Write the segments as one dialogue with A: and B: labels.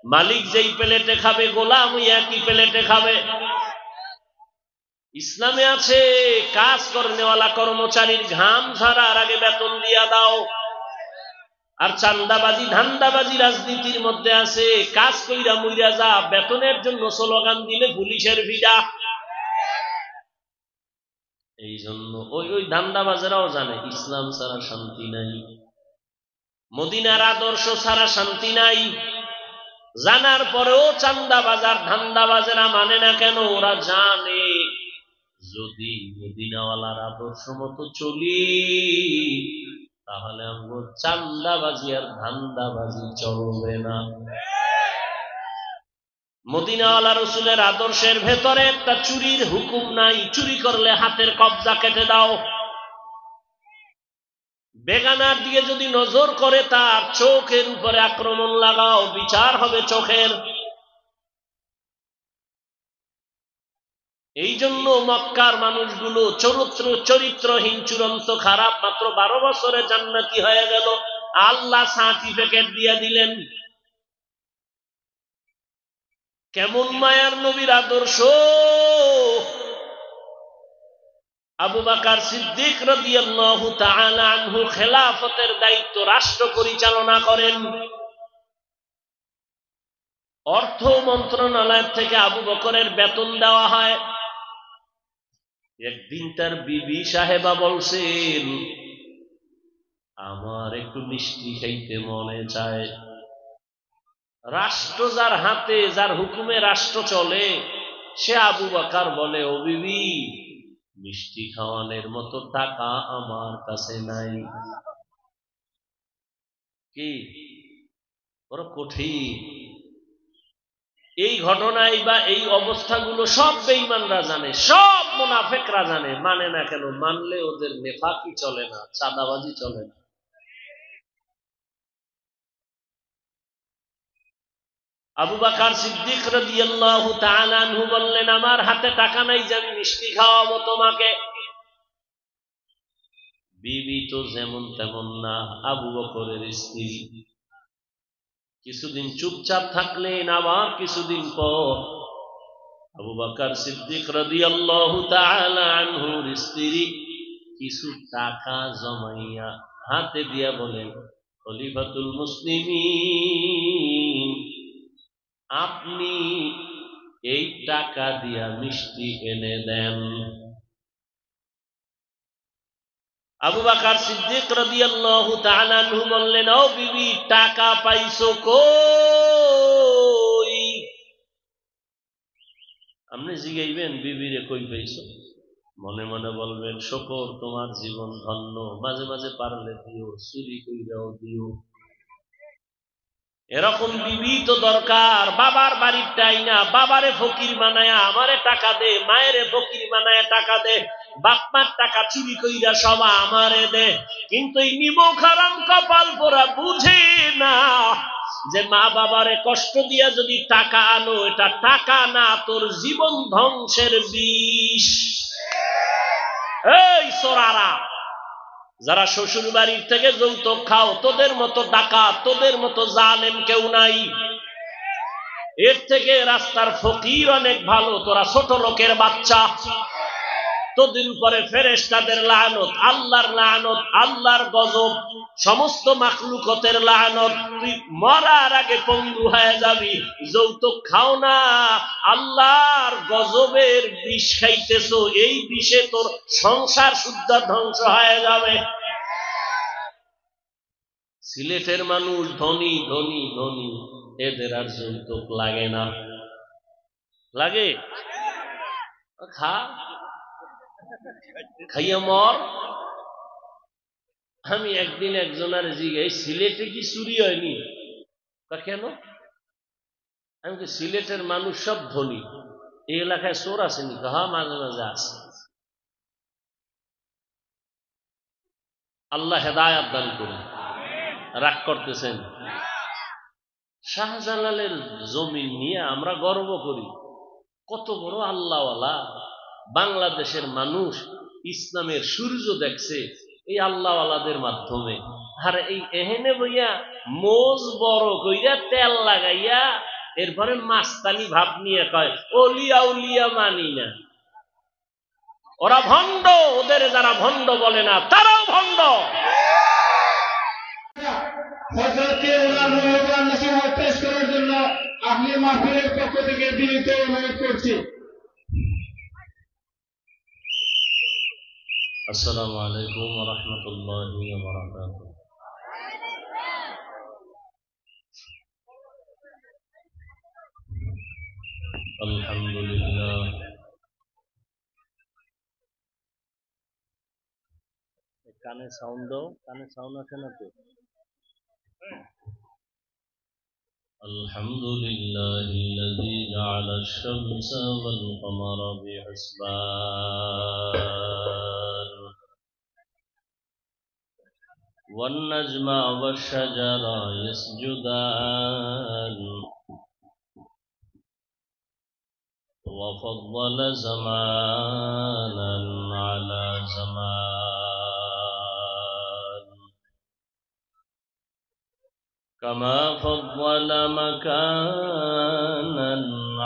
A: মালিক যেই প্লেটে খাবে গোলাম একই প্লেটে খাবে। ইসলামে আছে কাজ করনেওয়ালা কর্মচারীর ঘাম ঝরার আগে বেতন দিয়া দাও। আর চান্দাবাজি ধান্দাবাজি রাজনীতির মধ্যে আছে কাজ কইরা মুইরা যা, বেতনের জন্য স্লোগান দিলে পুলিশের ভিড়া। এই জন্য ওই ধান্দাবাজেরাও জানে ইসলাম ছাড়া শান্তি নাই, মদিনার আদর্শ ছাড়া শান্তি নাই। জানার পরেও চান্দাবাজার ধান্দাবাজেরা মানে না কেন? ওরা জানে যদি মদিনাওয়ালার আদর্শ মতো চলি তাহলে আমরা চান্দাবাজি আর ধান্দাবাজি চলবে না। মদিনাওয়ালা রসুলের আদর্শের ভেতরে একটা চুরির হুকুম নাই, চুরি করলে হাতের কবজা কেটে দাও। বেগানার দিকে যদি নজর করে তার চোখের উপরে আক্রমণ লাগাও, বিচার হবে চোখের। এই জন্য মক্কার মানুষগুলো চরিত্রহীন চূড়ান্ত খারাপ, মাত্র 12 বছরে জান্নাতি হয়ে গেল, আল্লাহ সার্টিফিকেট দিয়ে দিলেন। কেমন মায়ার নবীর আদর্শ! আবু বকর সিদ্দিক রাদিয়াল্লাহু তাআলা আনহু খেলাফতের দায়িত্ব রাষ্ট্র পরিচালনা করেন। অর্থ মন্ত্রণালয় থেকে আবু বকরের বেতন দেওয়া হয়। একদিন তার বিবি সাহেবা বলছেন, আমার একটু মিষ্টি খাইতে মনে চায়। রাষ্ট্র যার হাতে, যার হুকুমে রাষ্ট্র চলে, সে আবু বকর বলে, ও বিবি, মিষ্টি খাওয়ানোর মতো টাকা আমার কাছে নাই। কি বড় কঠিন! এই ঘটনায় বা এই অবস্থাগুলো সব বেঈমানরা জানে, সব মুনাফিকরা জানে, মানে না কেন? মানলে ওদের নেফাকি চলে না, চাঁদাবাজি চলে না। আবু বকর সিদ্দিক রাদিয়াল্লাহু তাআলা আনহু বললেন, আমার হাতে টাকা নাই যে আমি মিষ্টি খাওয়াবো তোমাকে। বিবি তো যেমন তেমন না, আবু বকরের স্ত্রী। কিছুদিন চুপচাপ থাকলেন, আবার কিছুদিন পর আবু বকর সিদ্দিক রাদিয়াল্লাহু তাআলা আনহুর স্ত্রী কিছু টাকা জমাইয়া হাতে দিয়া বলেন, খলিফাতুল মুসলিমিন, আপনি এই টাকা দিয়া মিষ্টি এনে দেন। আবু বকর সিদ্দিক রাদিয়াল্লাহু তাআলা আনহু বললেন, ও বিবি, টাকা পাইছো কই? আপনি জিগাইবেন বিবিরে কই পাইছো, মনে মনে বলবেন, শুকর তোমার জীবন ধন্য, মাঝে মাঝে পারলে দিও, চুরি কইরাও দিও। এরকম বিবি তো দরকার। বাবার বাড়িরটাই না, বাবারে ফকির বানায়া আমারে টাকা দে, মায়েরে ফকির বানায়া টাকা দে, বাপমার টাকা চুরি কইরা সব আমারে দে। কিন্তু এই নিমক হারাম কপাল পোড়া বুঝে না যে মা বাবারে কষ্ট দিয়া যদি টাকা আনো, এটা টাকা না, তোর জীবন ধ্বংসের বিষ। এই সোরারা, যারা শ্বশুর বাড়ির থেকে যৌতুক খাও, তোদের মতো ডাকাত, তোদের মতো জালেম কেউ নাই। এর থেকে রাস্তার ফকির অনেক ভালো। তোরা ছোট লোকের বাচ্চা, তোদের উপরে ফেরেশতাদের লানত, আল্লাহর লানত, আল্লাহর গজব, সমস্ত মাখলুকতের লানত। তুই মরার আগে পঙ্গু হয়ে যাবি। যৌতুক খাও না, আল্লাহর গজবের বিষ খাইতেছো, এই বিষে তোর সংসার শুদ্ধ ধ্বংস হয়ে যাবে। সিলেটের মানুষ ধনী ধনী ধনী, এদের আর যৌতুক লাগে না। লাগে? খা, খাইয়া মর। আমি একদিন একজনের জিজ্ঞাসা, সিলেটে কি চুরি হয়নি? কেন? আমি সিলেটের মানুষ সব ধনী, এই এলাকায় চোর আসেনি? হ্যাঁ, মাঝে মাঝে আসে। আল্লাহ হেদায়াত দান করুন। রাগ করতেছেন? শাহজালালের জমিন নিয়ে আমরা গর্ব করি। কত বড় আল্লাহওয়ালা! বাংলাদেশের মানুষ ইসলামের সূর্য দেখছে এই আল্লাহওয়ালাদের মাধ্যমে। আর এই এহেনে বইয়া মোজ বড় কইরা তেল লাগাইয়া এরপরে মাস্তানি ভাব নিয়ে কয় ওলিয়া উলিয়া মানি না। ওরা ভণ্ড, ওদের যারা ভণ্ড বলে না তারাও ভণ্ড।
B: হযরতকে ওনার মূল্যবান নসিহত পেশ করার জন্য আপনি মাহফিলের পক্ষ থেকে বিনীত অনুরোধ করছি।
A: আসসালামু আলাইকুম ওয়া রাহমাতুল্লাহি ওয়া বারাকাতুহু। আলহামদুলিল্লাহ কানে সাউন্ড দাও, কানে সাউন্ড আছে না তো? আলহামদুলিল্লাহিল্লাযী জাআলা আশ-শামসা ওয়াল কমারা বিহিসবান ওয়ান নাজমা ওয়াশ-শাজারা ইয়াসজুদান ওয়া ফাদ্দালা জামানান আলা জামান كما فضل مكانا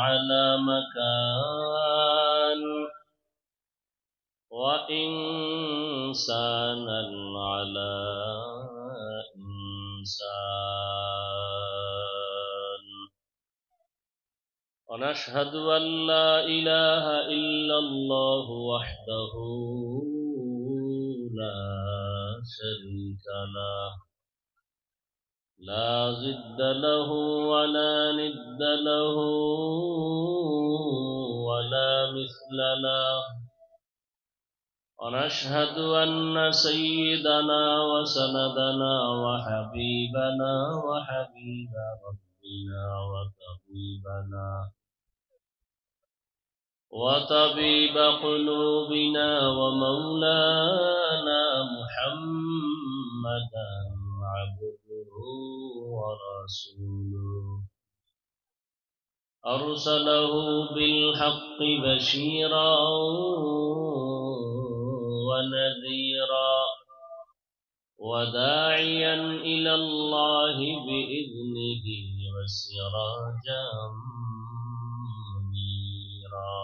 A: على مكان وإنسانا على إنسان ونشهد أن لا إله إلا الله وحده لا شريك له لا ضد له ولا ند له ولا مثل له ونشهد أن سيدنا وسندنا وحبيبنا وحبيب ربنا وطبيب قلوبنا ومولانا محمدا عبده ورسوله أرسله بالحق بشيرا ونذيرا وداعيا إلى الله بإذنه وسراجا منيرا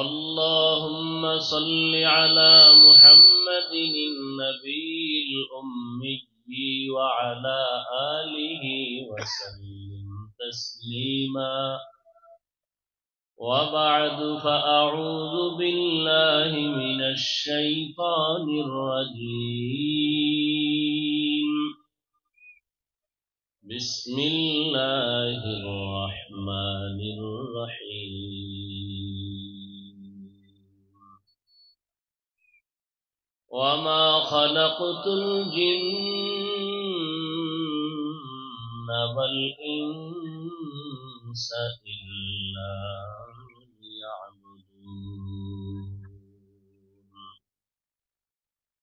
A: اللهم صل على محمد النبي الأمي وعلى آله وسلم تسليما وبعد فأعوذ بالله من الشيطان الرجيم بسم الله الرحمن الرحيم وما خلقت الجن والإنس إلا ليعبدون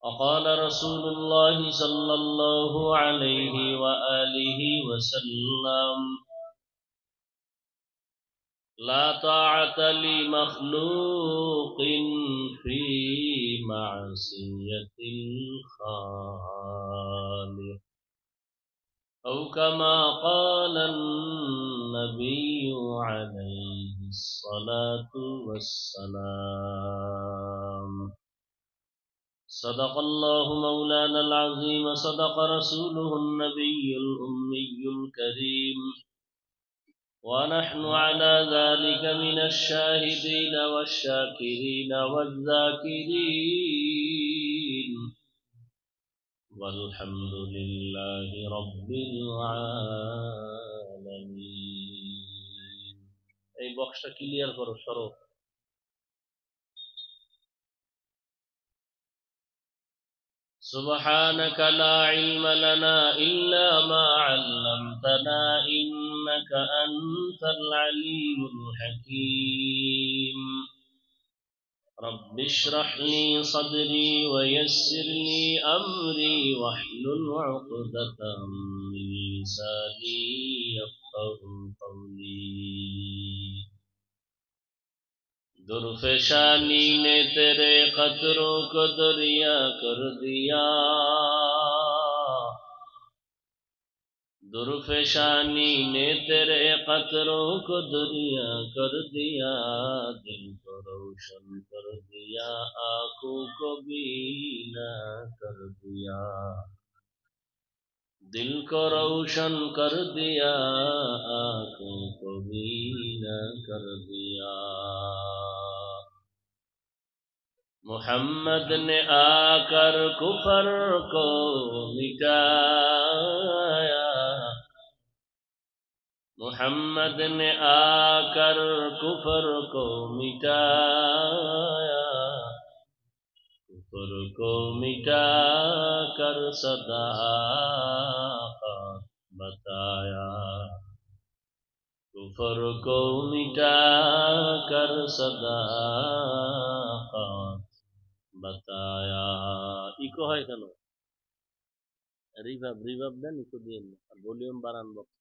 A: وقال رسول الله صلى الله عليه وآله وسلم لا طاعة لمخلوق في معصية الخالق أو كما قال النبي عليه الصلاة والسلام صدق الله مولانا العظيم صدق رسوله النبي الأمي الكريم ونحن على ذلك من الشاهدين والشاكرين والذاكرين والحمد لله رب العالمين এই বক্সটা ক্লিয়ার করো সরো سبحانك لا علم لنا إلا ما علمتنا إنك أنت العليم الحكيم رب اشرح لي صدري ويسر لي أمري واحلل عقدة من لساني يفقهوا قولي दुर्फेशानी ने तेरे कतरों को दरिया कर दिया, दुर्फेशानी ने तेरे कतरों को दरिया कर दिया, दिल को रोशन कर दिया, आंखों को बीना कर दिया, दिल को रोशन कर दिया, आंखों को बीना कर दिया। मोहम्मद ने आकर कुफर को मिटाया, मोहम्मद ने आकर कुफर को मिटाया, कुफर को मिटा कर सदाकत बताया, कुफर को मिटा कर सदाकत बताया। इको है কেন? রিভার্ব দেন, ইকো দিন আর ভলিউম বাড়ান বক্স।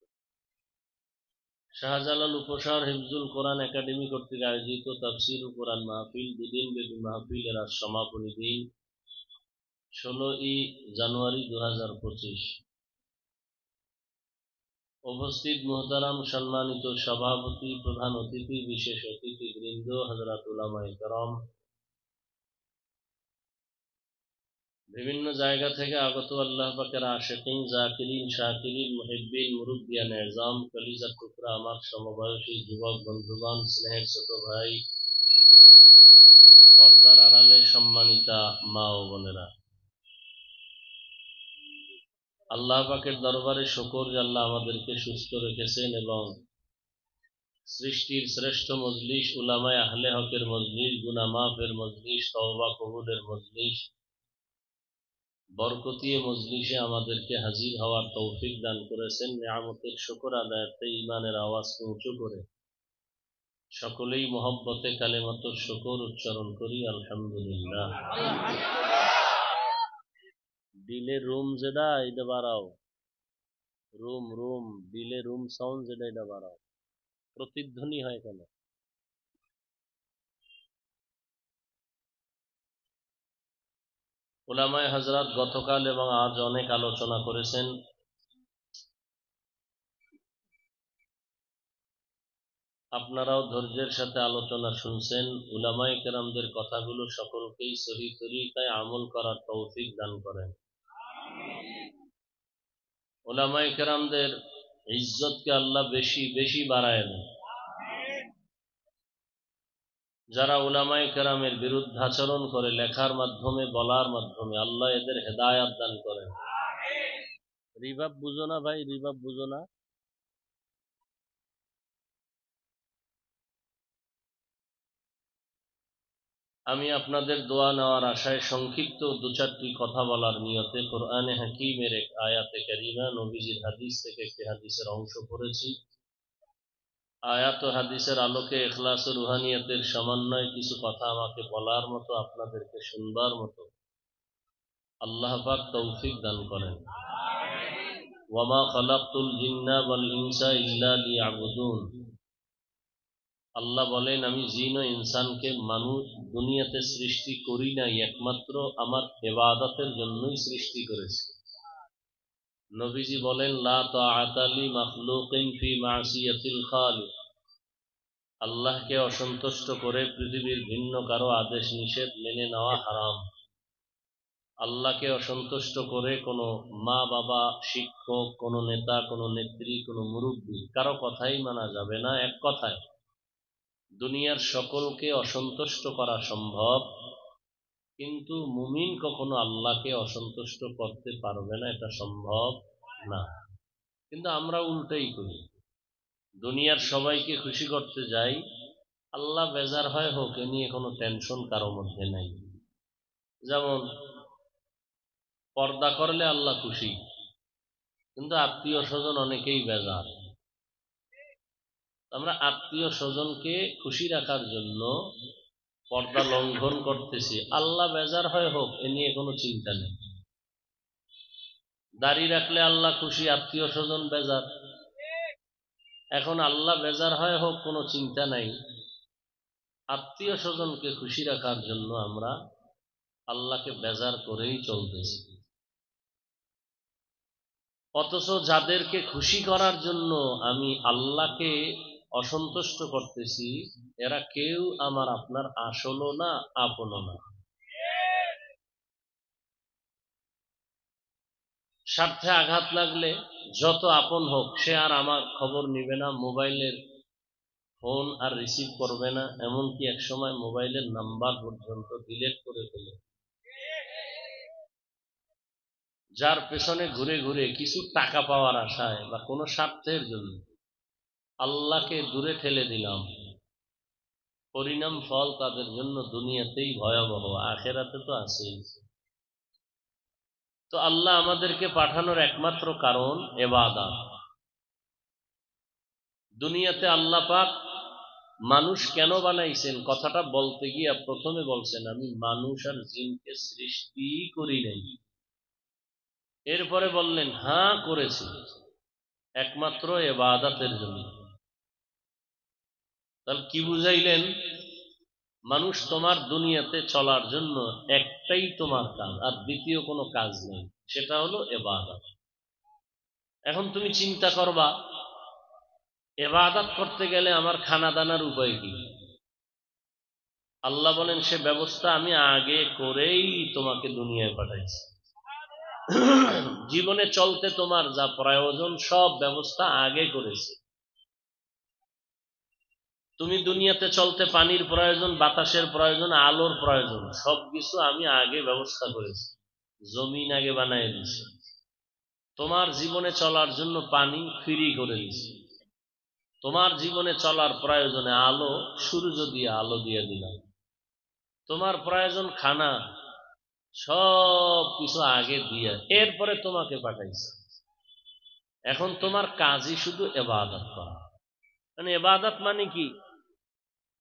A: শাহজালাল উপশহর হিফজুল কোরআন একাডেমি কর্তৃক আয়োজিত তাফসীর ও কোরআন মাহফিল, দুদিন ব্যাপী মাহফিলের আজ সমাপনী দিন 16ই জানুয়ারি 2025। উপস্থিত মুহতারাম সম্মানিত সভাপতি, প্রধান অতিথি, বিশেষ অতিথিবৃন্দ, হযরত উলামায়ে কেরাম, বিভিন্ন জায়গা থেকে আগত আল্লাহ পাকের আশিকিন, জাকিরিন, শাকিরিন, মুহিব্বিন, মুরব্বিয়ান এজাম, কলিজার টুকরা আমার সমবয়সী যুবক বন্ধুগণ, স্নেহের ছোট ভাই, পর্দার আড়ালে সম্মানিতা মা ও বোনেরা, আল্লাহ পাকের দরবারে শুকর যে আল্লাহ আমাদেরকে সুস্থ রেখেছেন এবং সৃষ্টির শ্রেষ্ঠ মজলিস, উলামায়ে আহলে হকের মজলিস, গুনাহ মাফের মজলিস, তওবা কবুলের মজলিস, বরকতীয় মজলিসে আমাদেরকে হাজির হওয়ার তৌফিক দান করেছেন। নিয়ামতের শুকর আদায়ার্থে ঈমানের আওয়াজকে উঁচু করে সকলেই মহব্বতে কালেমাতুর শুকর উচ্চারণ করি, আলহামদুলিল্লাহ। দিলে রুম যেটা এটা বাড়াও, রুম দিলে রুম সাউন্ড যেটা এটা বাড়াও, প্রতিধ্বনি হয় কেন? উলামায়ে হযরত গতকাল এবং আজ অনেক আলোচনা করেছেন। আপনারাও ধৈর্যের সাথে আলোচনা শুনছেন। উলামায়ে কেরামদের কথাগুলো সকলকেই সহিহ তরিকায় আমল করার তৌফিক দান করেন। উলামায়ে কেরামদের ইজ্জতকে আল্লাহ বেশি বেশি বাড়ায় দেন। যারা উলামায়ে কেরামের বিরুদ্ধাচরণ করে লেখার মাধ্যমে, বলার মাধ্যমে, আল্লাহ এদের হেদায়াত দান করেন। রিভাব বুঝো না ভাই, রিভাব বুঝো না। আমি আপনাদের দোয়া নেওয়ার আশায় সংক্ষিপ্ত দু চারটি কথা বলার নিয়তে কোরআনে হাকিমের এক আয়াতে কারিমা, নবীজির হাদিস থেকে একটি হাদিসের অংশ পড়েছি। আয়াত ও হাদিসের আলোকে ইখলাস ও রুহানিয়তের সমন্বয়ে কিছু কথা আমাকে বলার মতো, আপনাদেরকে শুনবার মতো আল্লাহ পাক তৌফিক দান করেন। ওয়ামা খালাকতুল জিন্না ওয়াল ইনসা ইল্লা লিয়াবুদুন। আল্লাহ বলেন, আমি জিন ও ইনসানকে মানুষ দুনিয়াতে সৃষ্টি করি নাই, একমাত্র আমার ইবাদতের জন্যই সৃষ্টি করেছি। নবীজি বলেন, লা তাআতা লি মাখলুকিন ফি মাসিয়াতিল খালিক। আল্লাহকে অসন্তুষ্ট করে পৃথিবীর ভিন্ন কারো আদেশ নিষেধ মেনে নেওয়া হারাম। আল্লাহকে অসন্তুষ্ট করে কোনো মা বাবা, শিক্ষক, কোনো নেতা, কোনো নেত্রী, কোনো মুরব্বী কারো কথাই মানা যাবে না। এক কথায় দুনিয়ার সকলকে অসন্তুষ্ট করা সম্ভব, কিন্তু মুমিন কখনো আল্লাহকে অসন্তুষ্ট করতে পারবে না, এটা সম্ভব না। কিন্তু আমরা উল্টাই করি, দুনিয়ার সবাইকে খুশি করতে যাই, আল্লাহ বেজার হয় হোক এ নিয়ে কোনো টেনশন কারো মধ্যে নাই। যেমন পর্দা করলে আল্লাহ খুশি, কিন্তু আত্মীয় স্বজন অনেকেই বেজার। আমরা আত্মীয় স্বজনকে খুশি রাখার জন্য পর্দা লঙ্ঘন করতেছি, আল্লাহ বেজার হয় হোক এ নিয়ে কোনো চিন্তা নেই। দাড়ি রাখলে আল্লাহ খুশি, আত্মীয় স্বজন বেজার। এখন আল্লাহ বেজার হয় হোক কোনো চিন্তা নাই, আত্মীয় স্বজনকে খুশি রাখার জন্য আমরা আল্লাহকে বেজার করেই চলতেছি, অথচ যাদেরকে খুশি করার জন্য আমি আল্লাহকে অসন্তুষ্ট করতেছি এরা কেউ আমার আপনার আসলও না, আপনও না। স্বার্থে আঘাত লাগলে যত আপন হোক সে আর আমার খবর নিবে না, মোবাইলের ফোন আর রিসিভ করবে না, এমনকি এক সময় মোবাইলের নাম্বার পর্যন্ত ডিলিট করে ফেলে। যার পেছনে ঘুরে ঘুরে কিছু টাকা পাওয়ার আশায় বা কোনো স্বার্থের জন্য আল্লাহকে দূরে ঠেলে দিলাম, পরিণাম ফল তাদের জন্য দুনিয়াতেই ভয়াবহ, আখেরাতে তো আছেই। তো আল্লাহ আমাদেরকে পাঠানোর একমাত্র কারণ ইবাদত। দুনিয়াতে আল্লাহ পাক মানুষ কেন বানাইছেন কথাটা বলতে গিয়ে প্রথমে বলছেন আমি মানুষ আর জিনকে সৃষ্টি করি নাই। এরপরে বললেন হ্যাঁ করেছি একমাত্র ইবাদতের জন্য। তাহলে কি বুঝাইলেন? মানুষ তোমার দুনিয়াতে চলার জন্য একটাই তোমার কাজ, আর দ্বিতীয় কোনো কাজ নেই, সেটা হলো ইবাদত। এখন তুমি চিন্তা করবা ইবাদত করতে গেলে আমার খানা দানার উপায় কি? আল্লাহ বলেন সে ব্যবস্থা আমি আগে করেই তোমাকে দুনিয়ায় পাঠাইছি। জীবনে চলতে তোমার যা প্রয়োজন সব ব্যবস্থা আগে করেছে। তুমি দুনিয়াতে চলতে পানির প্রয়োজন, বাতাসের প্রয়োজন, আলোর প্রয়োজন, সবকিছু আমি আগে ব্যবস্থা করেছি, জমিন আগে বানিয়ে দিয়েছি। তোমার জীবনে চলার জন্য পানি ফ্রি করে দিয়েছি। তোমার জীবনে চলার প্রয়োজনে আলো, সূর্য দিয়ে আলো দিয়ে দিলাম। তোমার প্রয়োজন খানা, সব কিছু আগে দিয়ে এরপরে তোমাকে পাঠাইছে। এখন তোমার কাজই শুধু ইবাদত করা। মানে ইবাদত মানে কি?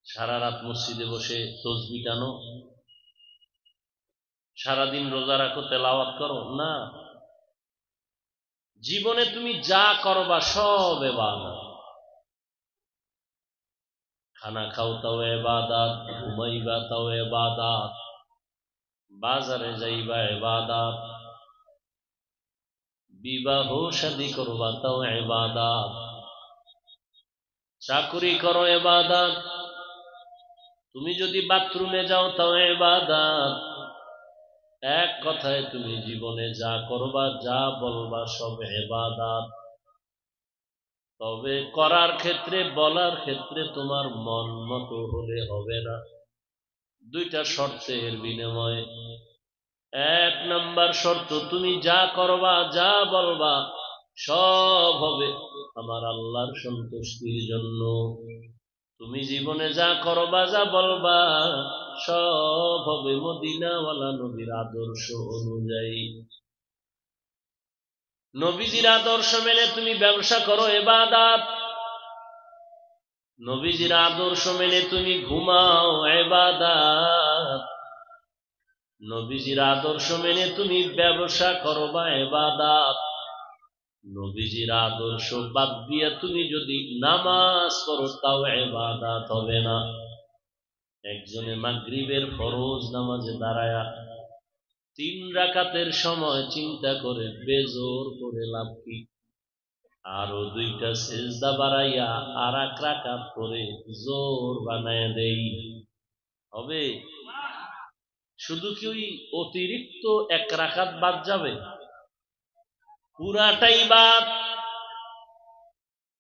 A: সারা রাত মসজিদে বসে তসবিহ টানো, সারাদিন রোজা রাখো, তেলাওয়াত করো না। জীবনে তুমি যা করবা সব ইবাদত। খানা খাও তাও ইবাদত, ঘুমাইবা তাও ইবাদত, বাজারে যাইবা ইবাদত, বিবাহ শাদী করবা তাও ইবাদত, চাকরি করো ইবাদত, তুমি যদি বাথরুমে যাও তাও ইবাদত। এক কথায় তুমি জীবনে যা করবা, যা বলবা সব ইবাদত। তবে করার ক্ষেত্রে, বলার ক্ষেত্রে তোমার মন মতো হলে হবে না। দুইটা শর্তের বিনিময়ে। এক নাম্বার শর্ত, তুমি যা করবা, যা বলবা সব হবে আমার আল্লাহর সন্তুষ্টির জন্য। তুমি জীবনে যা করবা, যা বলবা সব হবে মদিনাওয়ালা নবীর আদর্শ অনুযায়ী। নবীজির আদর্শ মেনে তুমি ব্যবসা করো ইবাদত, নবীজির আদর্শ মেনে তুমি ঘুমাও ইবাদত, নবীজির আদর্শ মেনে তুমি ব্যবসা করবা ইবাদত। নবীজির আদর্শ বাদ দিয়ে তুমি যদি নামাজ পড়ো তাও ইবাদত হবে না। একজনে মাগরিবের ফরজ নামাজে দাঁড়ায়া 3 রাকাতের সময় চিন্তা করে বেজোর করে লাভ কি? আরো 2টা সিজদা বাড়াইয়া আর 1 রাকাত করে জোর বানায় দেই, হবে? শুধু কি ওই অতিরিক্ত 1 রাকাত বাদ যাবে? পুরাটাই বাদ।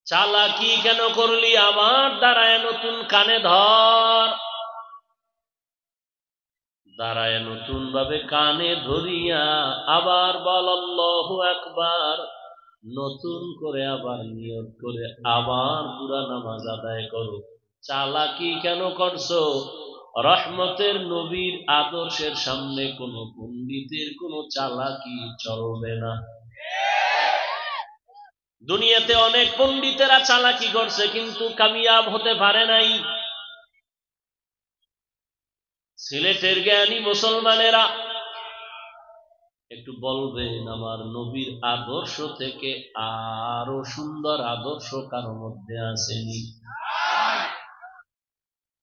A: চালাকি কেন করলি? আমার দাঁড়ায় নতুন কানে ধর, দাঁড়ায় নতুন ভাবে কানে ধরিয়া আবার বল আল্লাহু আকবার, নতুন করে আবার নিয়ত করে আবার পুরা নামাজ আদায় করো। চালাকি কেন করছো? রহমতের নবীর আদর্শের সামনে কোন পণ্ডিতের কোন চালাকি চলবে না। দুনিয়াতে অনেক পণ্ডিতেরা চালাকি করছে কিন্তু কামিয়াব হতে পারে নাই। সিলেটের জ্ঞানী মুসলমানেরা একটু বলবেন আমার নবীর আদর্শ থেকে আরো সুন্দর আদর্শ কারো মধ্যে আসেনি?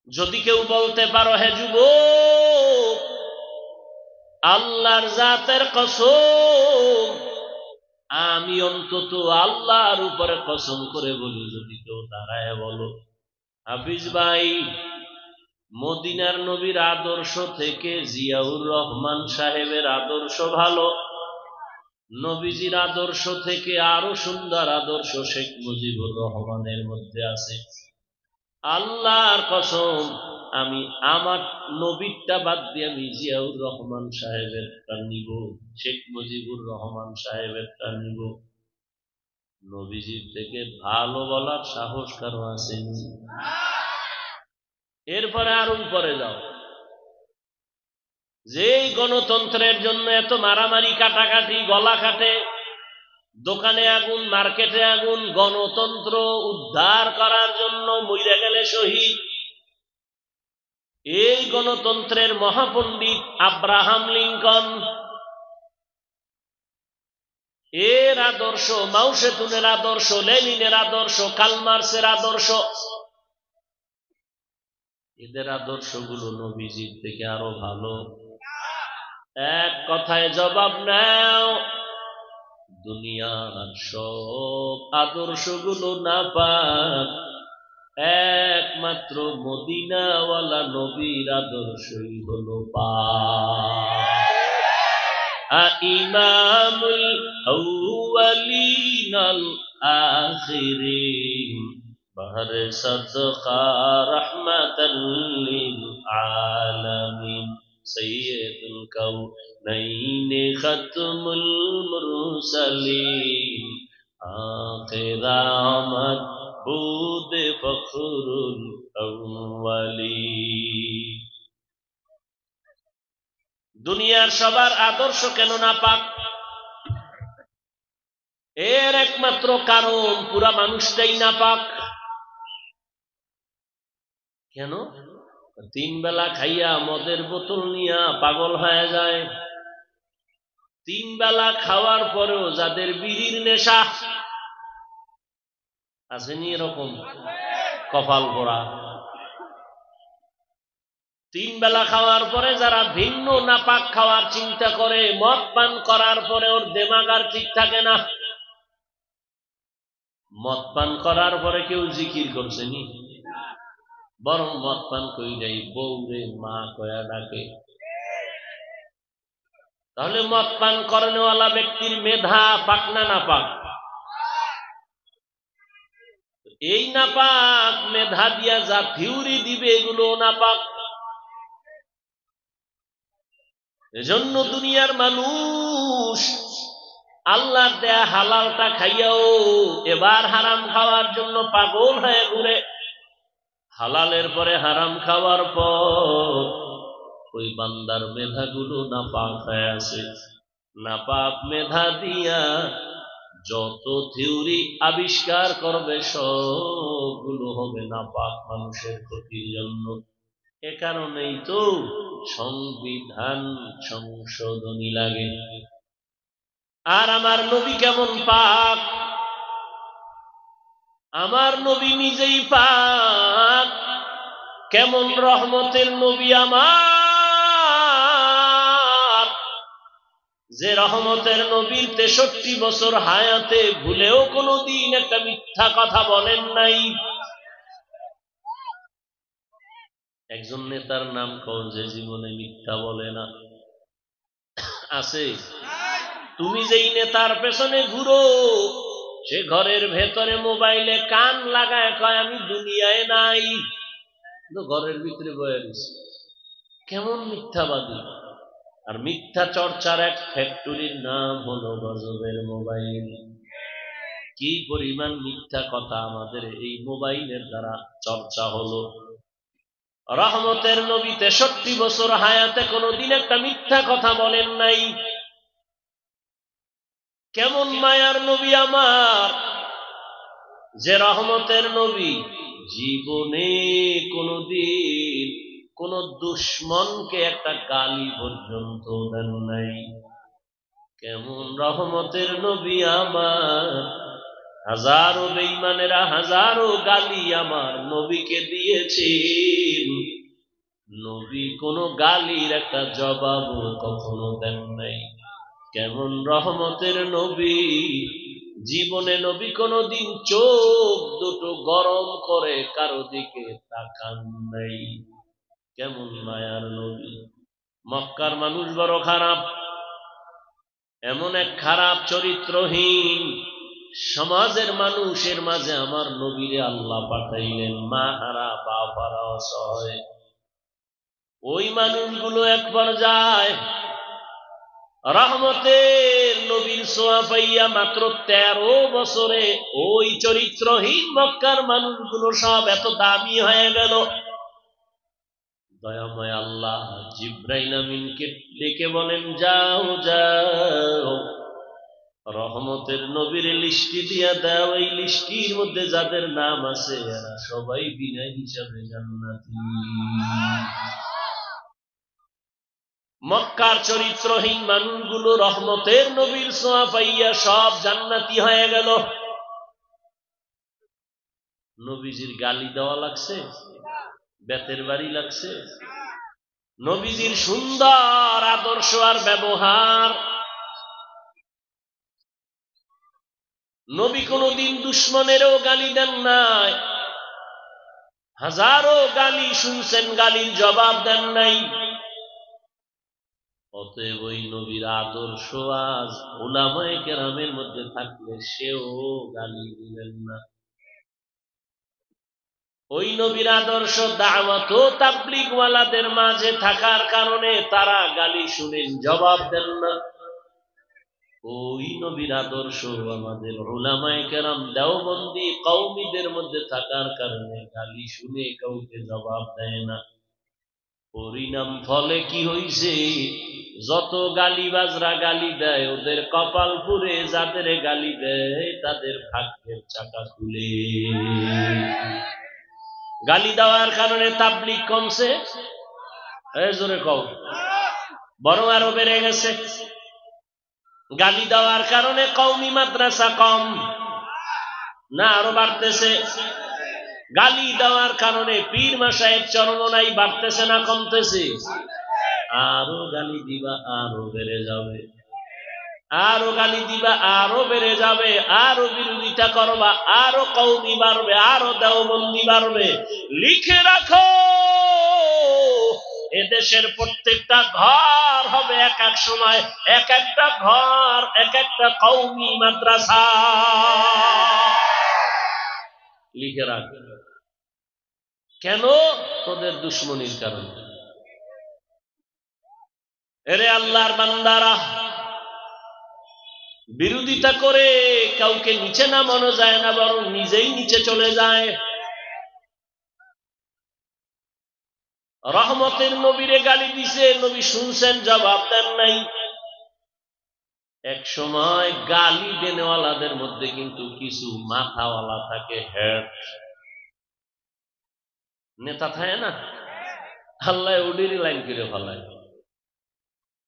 A: যদি কেউ বলতে পারো হে যুবক, আল্লাহর জাতের কসম, আমি অন্তত আল্লাহর উপরে কসম করে বলি, যদি কেউ দাঁড়ায় বলো হাফিজ ভাই, মদিনার নবীর আদর্শ থেকে জিয়াউর রহমান সাহেবের আদর্শ ভালো, নবীজির আদর্শ থেকে আরো সুন্দর আদর্শ শেখ মুজিবুর রহমানের মধ্যে আছে, আল্লাহর কসম আমি আমার নবীরটা বাদ দিয়ে আমি জিয়াউর রহমান সাহেবেরটা নিব, শেখ মুজিবুর রহমান সাহেবেরটা নিব। নবীজির থেকে ভালো বলার সাহস কারো আসেনি? এরপরে আরো উপরে যাও, যেই গণতন্ত্রের জন্য এত মারামারি কাটাকাটি, গলা কাটে, দোকানে আগুন, মার্কেটে আগুন, গণতন্ত্র উদ্ধার করার জন্য মইরা গেলে শহীদ, এই গণতন্ত্রের মহাপণ্ডিত আব্রাহাম লিঙ্কন, এর আদর্শ, মাও সেতুনের আদর্শ, লেনিনের আদর্শ, কার্ল মার্ক্সের আদর্শ, এদের আদর্শগুলো নবীজির থেকে আরো ভালো। এক কথায় জবাব নাও, দুনিয়ার সব আদর্শগুলো নাপাক, একমাত্র মদিনাওয়ালা নবীর আদর্শই হলো পাক। ইমামুল আউয়ালিনাল আখিরিন, বাহর সাদকা রাহমাতাল লিল আলামিন, সৈয়দুল কাউনাইন খাতমুল মুরসালিন, আখিরামাত বুদ ফখরুল আউয়ালিন। দুনিয়ার সবার আদর্শ কেন না পাক? এর একমাত্র কারণ পুরা মানুষটাই না পাক। কেন? 3 বেলা খাইয়া মদের বোতল নিয়া পাগল হয়ে যায়, 3 বেলা খাওয়ার পরেও যাদের বিড়ির নেশা, আসেনি এরকম কপাল পোড়া? 3 বেলা খাওয়ার পরে যারা ভিন্ন নাপাক খাওয়ার চিন্তা করে, মদ পান করার পরে ওর দেমাগ আর ঠিক থাকে না। মদ পান করার পরে কেউ জিকির করছেনি, বরং মদ পান কইরাই বউরে মা কয়া ডাকে। তাহলে মদ পান করেনওয়ালা ব্যক্তির মেধা পাক না নাপাক? এই নাপাক মেধা দিয়া যা থিওরি দিবে এগুলো নাপাক। এজন্য দুনিয়ার মানুষ আল্লাহর দেয়া হালালটা খাইয়াও এবার হারাম খাওয়ার জন্য পাগল হয়ে ঘুরে। হালালের পরে হারাম খাওয়ার পর ওই বান্দার মেধাগুলো নাপাক হয়ে আছে। নাপাক মেধা দিয়া যত থিওরি আবিষ্কার করবে সবগুলো হবে নাপাক মানুষের ক্ষতির জন্য। এ কারণেই তো সংবিধান সংশোধনী লাগে। আর আমার নবী কেমন পাক? আমার নবী নিজেই পাক। কেমন রহমতের নবী আমার, যে রহমতের নবীর 63 বছর হায়াতে ভুলেও কোনোদিন একটা মিথ্যা কথা বলেন নাই। একজন নেতার নাম কও যে জীবনে মিথ্যা বলে না? আছে? তুমি যেই নেতার পেছনে ঘুরো, সে ঘরের ভেতরে মোবাইলে কান লাগায় কয় আমি দুনিয়ায় নাই, ঘরের ভিতরে বয়ে রয়েছে। কেমন মিথ্যাবাদী! আর মিথ্যা চর্চার এক ফ্যাক্টরির নাম হলো গজবের মোবাইল। কি পরিমাণ মিথ্যা কথা আমাদের এই মোবাইলের দ্বারা চর্চা হলো। রহমতের নবী 63 বছর হায়াতে কোনোদিন একটা মিথ্যা কথা বলেন নাই। কেমন মায়ার নবী আমার, যে রহমতের নবী জীবনে কোনোদিন কোন দুশ্মনকে একটা গালি পর্যন্ত দেন নাই। কেমন রহমতের নবী আমার, হাজারো বেঈমানেরা হাজারো গালি আমার নবীকে দিয়েছেন, নবী কোনো গালির একটা জবাব কখনো দেন নাই। কেমন রহমতের নবী, জীবনে নবী কোনোদিন চোখ দুটো গরম করে কারো দিকে তাকান নাই। কেমন মায়ার নবী। মক্কার মানুষ বড় খারাপ, এমন এক খারাপ চরিত্রহীন সমাজের মানুষের মাঝে আমার নবীরে আল্লাহ পাঠাইলেন, মা হারা বাপ হারা অসহায়। ওই মানুষগুলো এক পর্যায়ে রহমতের নবীর ছোঁয়া পাইয়া মাত্র 13 বছরে ওই চরিত্রহীন মক্কার মানুষগুলো সব এত দামি হয়ে গেল। দয়াময় আল্লাহ জিব্রাইল আমিনকে ডেকে বলেন, যাও যাও রহমতের নবীর লিস্টি দিয়া দাও, এই লিস্টির মধ্যে যাদের নাম আছে এরা সবাই বিনা হিসাবে জান্নাতি। মক্কার চরিত্রহীন মানুষগুলো রহমতের নবীর ছোঁয়া পাইয়া সব জান্নাতি হয়ে গেল। নবীজির গালি দেওয়া লাগছে, বেতের বাড়ি লাগছে। নবীজির সুন্দর আদর্শ আর ব্যবহার। নবী কোনদিন দুশ্মনেরও গালি দেন নাই, হাজারো গালি শুনছেন, গালির জবাব দেন নাই। অতএব ওই নবীর আদর্শ আজ উলামায়ে কেরামের মধ্যে থাকলে সেও গালি দিবেন না। ওই নবীর আদর্শ দাওয়াত ও তাবলীগ ওয়ালাদের মাঝে থাকার কারণে তারা গালি শুনেন, জবাব দেন না। ওই নবীর আদর্শ আমাদের উলামায়ে কেরাম দেওবন্দি কওমীদের মধ্যে থাকার কারণে গালি শুনে কাউকে জবাব দেয় না। পরিণাম ফলে কি হইছে, যত গালিবাজরা গালি দেয় ওদের কপাল পুড়ে, যাদের গালি দেয় তাদের ভাগ্যের চাকা খুলে। গালি দেওয়ার কারণে তাবলীগ কমছে, এই জোরে কও, বরং আরো বেড়ে গেছে। গালি দেওয়ার কারণে কওমি মাদ্রাসা কম না আরো বাড়তেছে? গালি দেওয়ার কারণে পীর মাশায়েখ চরমনাই বাড়তেছে না কমতেছে? আরো গালি দিবা আরো বেড়ে যাবে, আরো গালি দিবা আরো বেড়ে যাবে, আরো বিরোধিতা করবা আরো কওমি বাড়বে, আরো দেওবন্দি বাড়বে। লিখে রাখো, এদেশের প্রত্যেকটা ঘর হবে এক এক সময় এক একটা ঘর, এক একটা কওমি মাদ্রাসা। লিখে রাখ। কেন? তোদের দুশ্মনির কারণে। এরে আল্লাহর বান্দারা, বিরোধিতা করে কাউকে নিচে নামানো যায় না, বরং নিজেই নিচে চলে যায়। রহমতের নবীরে গালি দিছে, নবী শুনছেন, জবাব দেন নাই। এক সময় গালি দেনেওয়ালাদের মধ্যে কিন্তু কিছু মাথাওয়ালা থাকে, হেড নেতা থাকে না, আল্লাহ ওডিরই লাইন করে ফেলায়।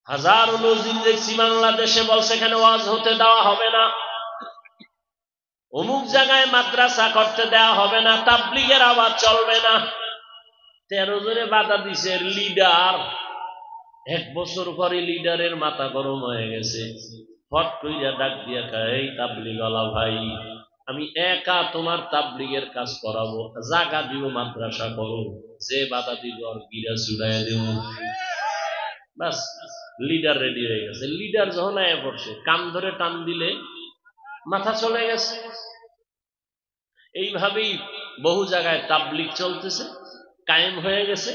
A: হাজার নজির দেখছি বাংলাদেশে, বলছে এখানে ওয়াজ হতে দেওয়া হবে না, অমুক জায়গায় মাদ্রাসা করতে দেওয়া হবে না, তাবলীগের আওয়াজ চলবে না। 13 জনে বাধা দিছে, লিডার 1 বছর পরে লিডারের মাথা গরম হয়ে গেছে, ফট কইরা ডাক দিয়া কয়, এই তাবলীগওয়ালা ভাই, আমি একা তোমার তাবলীগের কাজ করাবো, জায়গা দিব, মাদ্রাসা করো, যে বাধা দিব আর গিরা চুড়াইয়া দেব। বাস, লিডার রেডি হয়ে গেছে। লিডার যখন আয়া পড়ছে, কান ধরে টান দিলে মাথা চলে গেছে। এইভাবেই বহু জায়গায় তাবলীগ চলতেছে, কায়েম হয়ে গেছে,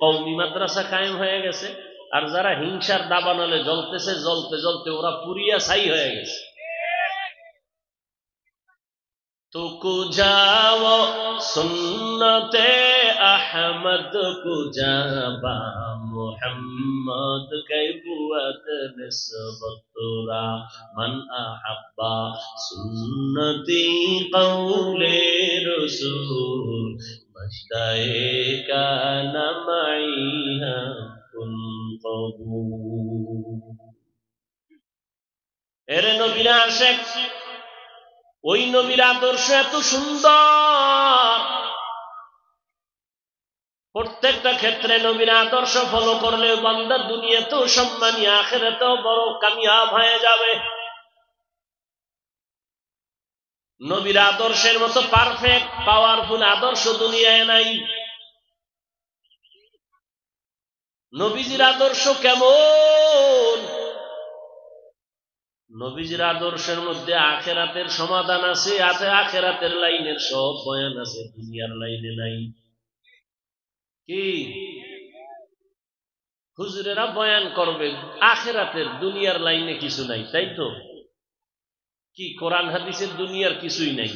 A: কওমি মাদ্রাসা কায়েম হয়ে গেছে। আর যারা হিংসার দাবানলে জ্বলতেছে, জ্বলতে জ্বলতে ওরা পুরিয়া ছাই হয়ে গেছে। তুকু যাও সুন্নতে আহমদ কুজাবা মুহাম্মদ কাইবুয়াত নিসবতুরা মান আহাব্বা সুন্নতি কওলে রাসূল মজদায়ে কানা মাইহা কুন কবুল। এরে নবীর আশিক, ওই নবীর আদর্শ এত সুন্দর, প্রত্যেকটা ক্ষেত্রে নবীর আদর্শ ফলো করলে বান্দা দুনিয়াতেও সম্মানী, আখিরাতেও বড় কামিয়াব হয়ে যাবে। নবীর আদর্শের মতো পারফেক্ট পাওয়ারফুল আদর্শ দুনিয়ায় নাই। নবীজির আদর্শ কেমন? নবীজির আদর্শের মধ্যে আখিরাতের সমাধান আছে, আখিরাতের লাইনের সব বয়ান আছে, দুনিয়ার লাইনে নাই। কি হুজুরেরা বয়ান করবে আখিরাতের, দুনিয়ার লাইনে কিছু নাই, তাই তো? কি কোরআন হাদিসের দুনিয়ার কিছুই নাই,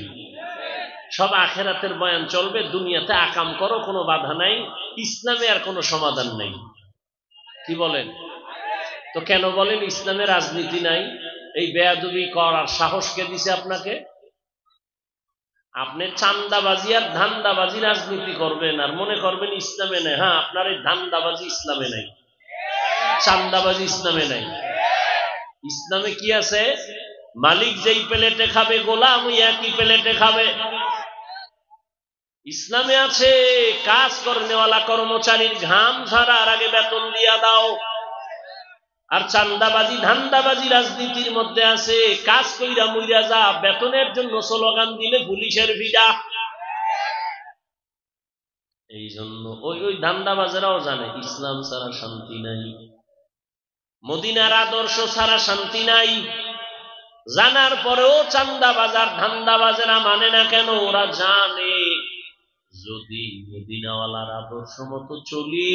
A: সব আখিরাতের বয়ান চলবে। দুনিয়াতে আকাম করো, কোনো বাধা নাই, ইসলামে আর কোনো সমাধান নাই। কি বলেন? তো কেন বলেন ইসলামে রাজনীতি নাই? এই বেয়াদবি করার সাহস কে দিছে আপনাকে? আপনি চান্দাবাজি আর ধান্দাবাজি রাজনীতি করবেন আর মনে করবেন ইসলামে নেই। হ্যাঁ, আপনার এই ধান্দাবাজি ইসলামে নাই, চান্দাবাজি ইসলামে নাই। ইসলামে কি আছে? মালিক যেই প্লেটে খাবে, গোলাম ওই একই প্লেটে খাবে। ইসলামে আছে কাজ করনেওয়ালা কর্মচারীর ঘাম ঝরার আগে বেতন দিয়া দাও। আর চান্দাবাজি ধান্দাবাজি রাজনীতির মধ্যে আছে কাজ কইরা মুইরা যা, বেতনের জন্য স্লোগান দিলে পুলিশের ভিড়া। এই জন্য ওই ধান্দাবাজেরাও জানে ইসলাম ছাড়া শান্তি নাই, মদিনার আদর্শ ছাড়া শান্তি নাই। জানার পরেও চান্দাবাজার ধান্দাবাজেরা মানে না কেন? ওরা জানে যদি মদিনাওয়ালার আদর্শ মতো চলি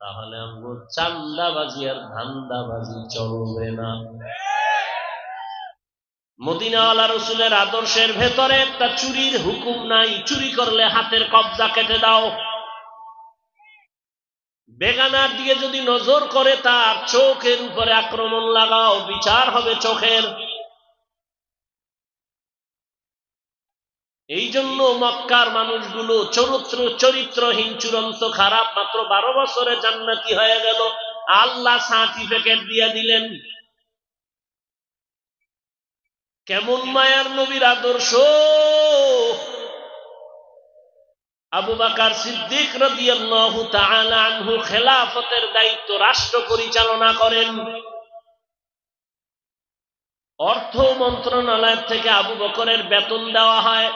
A: তাহলে আমরা চান্দাবাজি আর ধান্দাবাজি চলবে না। মদিনাওয়ালা রসুলের আদর্শের ভেতরে একটা চুরির হুকুম নাই, চুরি করলে হাতের কবজা কেটে দাও। বেগানার দিকে যদি নজর করে তার চোখের উপরে আক্রমণ লাগাও, বিচার হবে চোখের। এই জন্য মক্কার মানুষগুলো চরিত্রহীন, চূড়ান্ত খারাপ, মাত্র 12 বছরে জান্নাতি হয়ে গেল। আল্লাহ সার্টিফিকেট দিয়ে দিলেন। কেমন মায়ার নবীর আদর্শ! আবু বকর সিদ্দিক রাদিয়াল্লাহু তাআলা আনহু খেলাফতের দায়িত্ব, রাষ্ট্র পরিচালনা করেন। অর্থ মন্ত্রণালয় থেকে আবু বকরের বেতন দেওয়া হয়।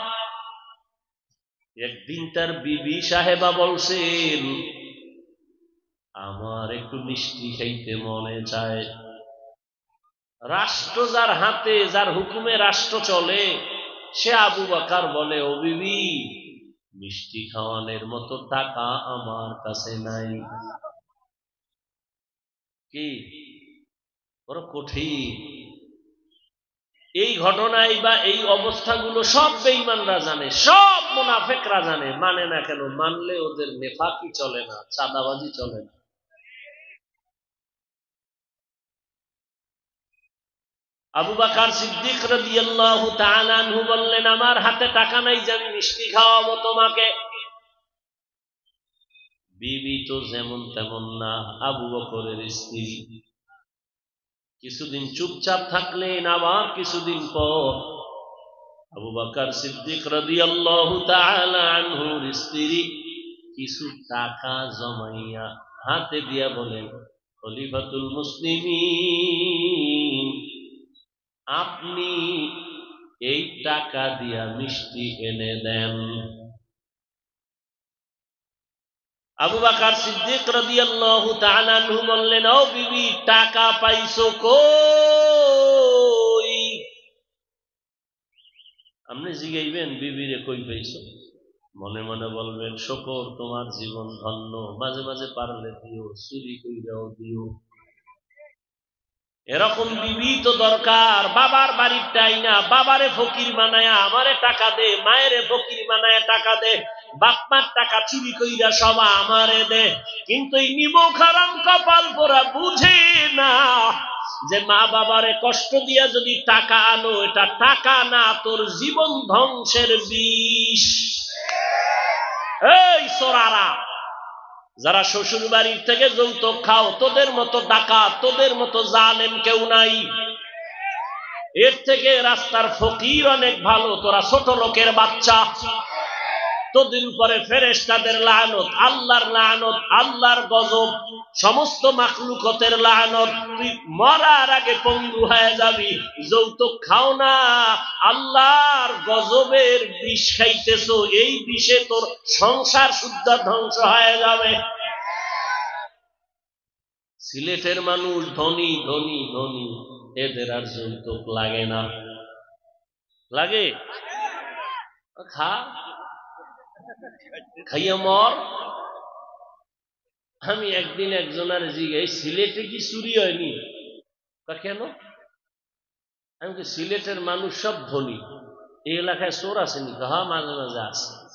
A: একদিন তার বিবি সাহেবা বলছেন, আমার একটু মিষ্টি খাইতে মনে চায়। রাষ্ট্র যার হাতে, যার হুকুমে রাষ্ট্র চলে, সে আবু বকর বলে, ও বিবি, মিষ্টি খাওয়ানোর মতো টাকা আমার কাছে নাই। কি বড় কঠিন! এই ঘটনায় বা এই অবস্থাগুলো সব বেঈমানরা জানে, সব মুনাফিকরা জানে, মানে না কেন? মানলে ওদের নেফাকি চলে না, চাঁদাবাজি চলে না। আবু বকর সিদ্দিক রাদিয়াল্লাহু তাআলা আনহু বললেন, আমার হাতে টাকা নাই যে আমি মিষ্টি খাওয়াবো তোমাকে। বিবি তো যেমন তেমন না, আবু বকরের স্ত্রী। কিছুদিন চুপচাপ থাকলেন, আবার কিছুদিন পর আবু বকর সিদ্দিক রাদিয়াল্লাহু তাআলা আনহুর স্ত্রী কিছু টাকা জমাইয়া হাতে দিয়া বলেন, খলিফাতুল মুসলিমিন, আপনি এই টাকা দিয়া মিষ্টি এনে দেন। আবু বকর সিদ্দিক রাদিয়াল্লাহু তাআলা আনহু বললেন, ও বিবি, টাকা পাইছো কই? আপনি জিগাইবেন বিবিরে কই পাইছো, মনে মনে বলবেন, শুকর তোমার জীবন ধন্য, মাঝে মাঝে পারলে দিও, চুরি কইরাও দিও। এরকম বিবি তো দরকার। বাবার বাড়িরটাই না, বাবারে ফকির বানায়া আমারে টাকা দে, মায়েরে ফকির বানায়া টাকা দে, বাপমার টাকা চুরি কইরা সব আমারে দে। কিন্তু এই নিমক হারাম কপাল পোড়া বুঝে না যে মা বাবারে কষ্ট দিয়া যদি টাকা আনো, এটা টাকা না, তোর জীবন ধ্বংসের বিষ। এই সোরারা, যারা শ্বশুর বাড়ির থেকে যৌতুক খাও, তোদের মতো ডাকাত, তোদের মতো জালেম কেউ নাই। এর থেকে রাস্তার ফকির অনেক ভালো। তোরা ছোট লোকের বাচ্চা, তোদের উপরে ফেরেশতাদের লানত, আল্লাহর লানত, আল্লাহর গজব, সমস্ত মাখলুকতের লানত। তুই মরার আগে পঙ্গু হয়ে যাবি। যৌতুক খাও না, আল্লাহর গজবের বিষ খাইতেছো, এই বিষে তোর সংসার শুদ্ধ ধ্বংস হয়ে যাবে। সিলেটের মানুষ ধনী ধনী ধনী, এদের আর যৌতুক লাগে না। লাগে? খা, খাইয়া মর। আমি একদিন একজনের জিজ্ঞাসা, সিলেটে কি চুরি হয়নি? কেন? আমি সিলেটের মানুষ সব ধনী, এই এলাকায় চোর আসেনি? হ্যাঁ, মাঝে মাঝে আছে।